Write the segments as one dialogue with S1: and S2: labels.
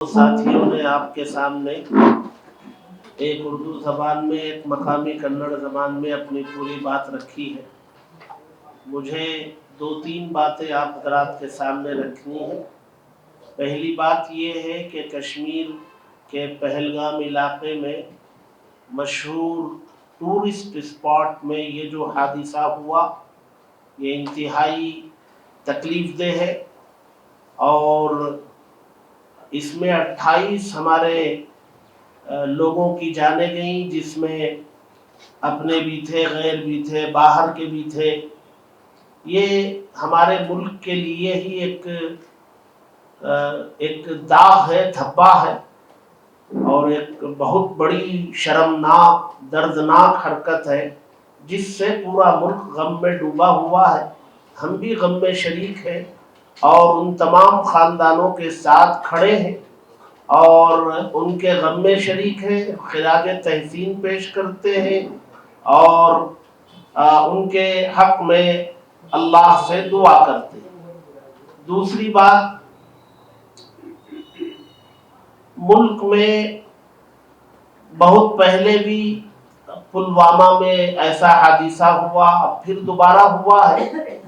S1: ساتھیوں نے آپ کے سامنے ایک اردو زبان میں ایک مقامی کنڑ زبان میں اپنی پوری بات رکھی ہے۔ مجھے دو تین باتیں آپ حضرات کے سامنے رکھنی ہیں۔ پہلی بات یہ ہے کہ کشمیر کے پہلگام علاقے میں مشہور ٹورسٹ اسپاٹ میں یہ جو حادثہ ہوا یہ انتہائی تکلیف دہ ہے، اور اس میں 28 ہمارے لوگوں کی جانیں گئیں، جس میں اپنے بھی تھے، غیر بھی تھے، باہر کے بھی تھے۔ یہ ہمارے ملک کے لیے ہی ایک داغ ہے، دھبا ہے، اور ایک بہت بڑی شرمناک دردناک حرکت ہے جس سے پورا ملک غم میں ڈوبا ہوا ہے۔ ہم بھی غم میں شریک ہیں اور ان تمام خاندانوں کے ساتھ کھڑے ہیں اور ان کے غم میں شریک ہیں، خراج تحسین پیش کرتے ہیں اور ان کے حق میں اللہ سے دعا کرتے ہیں۔ دوسری بات، ملک میں بہت پہلے بھی پلوامہ میں ایسا حادثہ ہوا، اب پھر دوبارہ ہوا ہے۔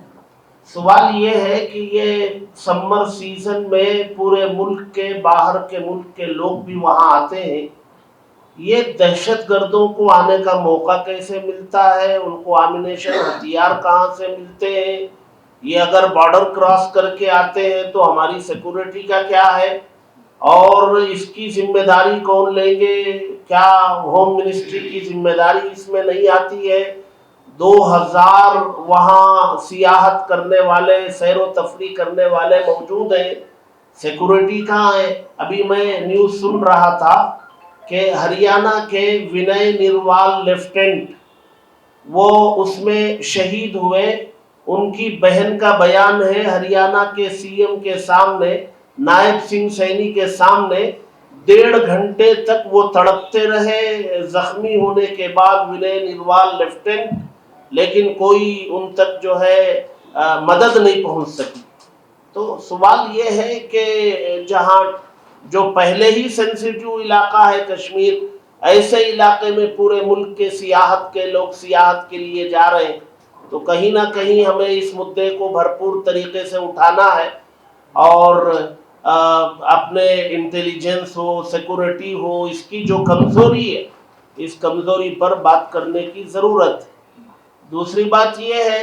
S1: سوال یہ ہے کہ یہ سمر سیزن میں پورے ملک کے، باہر کے ملک کے لوگ بھی وہاں آتے ہیں، یہ دہشت گردوں کو آنے کا موقع کیسے ملتا ہے؟ ان کو آمینیشن ہتھیار کہاں سے ملتے ہیں؟ یہ اگر بارڈر کراس کر کے آتے ہیں تو ہماری سیکورٹی کا کیا ہے اور اس کی ذمہ داری کون لیں گے؟ کیا ہوم منسٹری کی ذمہ داری اس میں نہیں آتی ہے؟ 2000 وہاں سیاحت کرنے والے، سیر و تفریح کرنے والے موجود ہیں، سیکورٹی کہاں ہے؟ ابھی میں نیوز سن رہا تھا کہ ہریانہ کے ونئے نروال لیفٹیننٹ وہ اس میں شہید ہوئے۔ ان کی بہن کا بیان ہے ہریانہ کے سی ایم کے سامنے، نائب سنگھ سینی کے سامنے 1.5 گھنٹے تک وہ تڑپتے رہے زخمی ہونے کے بعد، ونئے نروال لیفٹیننٹ، لیکن کوئی ان تک جو ہے مدد نہیں پہنچ سکی۔ تو سوال یہ ہے کہ جہاں جو پہلے ہی سینسیٹیو علاقہ ہے کشمیر، ایسے علاقے میں پورے ملک کے سیاحت کے لوگ سیاحت کے لیے جا رہے ہیں، تو کہیں نہ کہیں ہمیں اس مدعے کو بھرپور طریقے سے اٹھانا ہے اور اپنے انٹیلیجنس ہو، سیکورٹی ہو، اس کی جو کمزوری ہے اس کمزوری پر بات کرنے کی ضرورت ہے۔ دوسری بات یہ ہے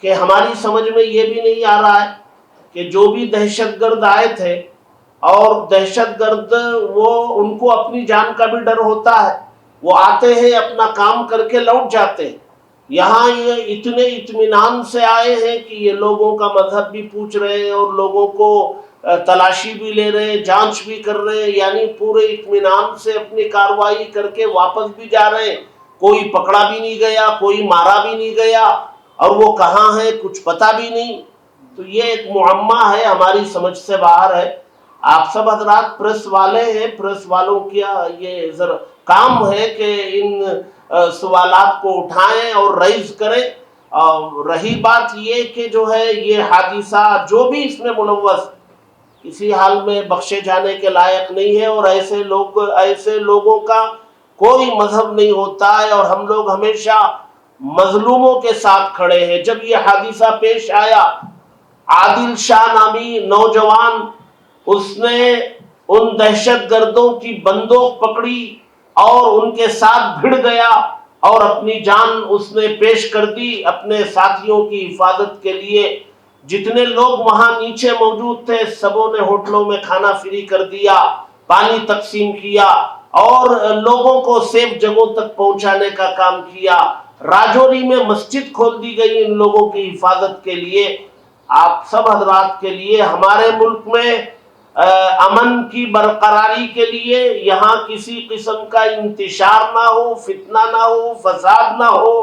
S1: کہ ہماری سمجھ میں یہ بھی نہیں آ رہا ہے کہ جو بھی دہشت گرد آئے تھے، اور دہشت گرد وہ ان کو اپنی جان کا بھی ڈر ہوتا ہے، وہ آتے ہیں اپنا کام کر کے لوٹ جاتے ہیں، یہاں یہ اتنے اطمینان سے آئے ہیں کہ یہ لوگوں کا مذہب بھی پوچھ رہے ہیں اور لوگوں کو تلاشی بھی لے رہے ہیں، جانچ بھی کر رہے ہیں، یعنی پورے اطمینان سے اپنی کارروائی کر کے واپس بھی جا رہے ہیں، کوئی پکڑا بھی نہیں گیا، کوئی مارا بھی نہیں گیا، اور وہ کہاں ہے کچھ پتہ بھی نہیں۔ تو یہ ایک معمہ ہے، ہماری سمجھ سے باہر ہے۔ آپ سب حضرات پریس والے ہیں، پریس والوں کیا یہ ذرا کام ہے کہ ان سوالات کو اٹھائیں اور ریز کریں۔ رہی بات یہ کہ جو ہے یہ حادثہ جو بھی اس میں ملوث کسی حال میں بخشے جانے کے لائق نہیں ہے، اور ایسے لوگوں کا کوئی مذہب نہیں ہوتا ہے، اور ہم لوگ ہمیشہ مظلوموں کے ساتھ کھڑے ہیں۔ جب یہ حادثہ پیش آیا، عادل شاہ نامی نوجوان، اس نے ان دہشت گردوں کی بندوق پکڑی اور ان کے ساتھ بھڑ گیا اور اپنی جان اس نے پیش کر دی اپنے ساتھیوں کی حفاظت کے لیے۔ جتنے لوگ وہاں نیچے موجود تھے سبوں نے ہوٹلوں میں کھانا فری کر دیا، پانی تقسیم کیا اور لوگوں کو سیف جگہوں تک پہنچانے کا کام کیا۔ راجوری میں مسجد کھول دی گئی ان لوگوں کی حفاظت کے لیے۔ آپ سب حضرات کے لیے، ہمارے ملک میں امن کی برقراری کے لیے، یہاں کسی قسم کا انتشار نہ ہو، فتنہ نہ ہو، فساد نہ ہو،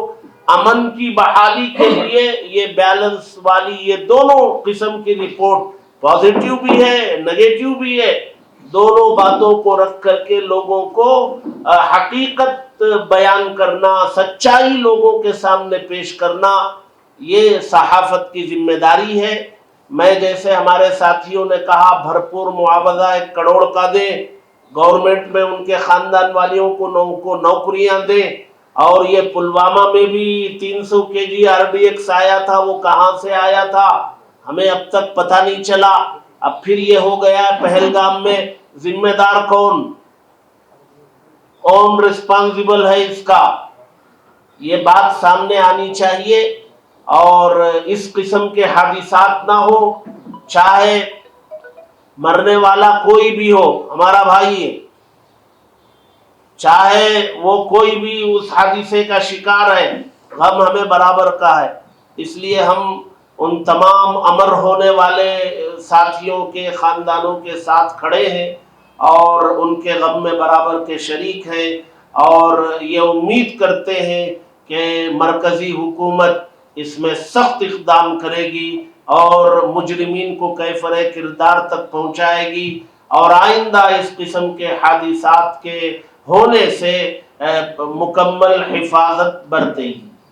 S1: امن کی بحالی کے لیے یہ بیلنس والی یہ دونوں قسم کی رپورٹ، پازیٹیو بھی ہے نیگیٹیو بھی ہے، دونوں باتوں کو رکھ کر کے لوگوں کو حقیقت بیان کرنا، سچائی لوگوں کے سامنے پیش کرنا، یہ صحافت کی ذمہ داری ہے۔ میں جیسے ہمارے ساتھیوں نے کہا بھرپور معاوضہ 1 کروڑ کا دیں، گورنمنٹ میں ان کے خاندان والیوں کو نوکریاں دیں، اور یہ پلوامہ میں بھی 300 kg RDX آیا تھا، وہ کہاں سے آیا تھا ہمیں اب تک پتہ نہیں چلا۔ اب پھر یہ ہو گیا پہلگام میں، ذمہ دار کون رسپانسیبل ہے اس کا؟ یہ بات سامنے آنی چاہیے، اور اس قسم کے حادثات نہ ہو، چاہے مرنے والا کوئی بھی ہو، ہمارا بھائی ہے، چاہے وہ کوئی بھی اس حادثے کا شکار ہے، غم ہمیں برابر کا ہے۔ اس لیے ہم ان تمام امر ہونے والے ساتھیوں کے خاندانوں کے ساتھ کھڑے ہیں، اور ان کے غم میں برابر کے شریک ہیں، اور یہ امید کرتے ہیں کہ مرکزی حکومت اس میں سخت اقدام کرے گی اور مجرمین کو کیفر کردار تک پہنچائے گی، اور آئندہ اس قسم کے حادثات کے ہونے سے مکمل حفاظت برتے گی۔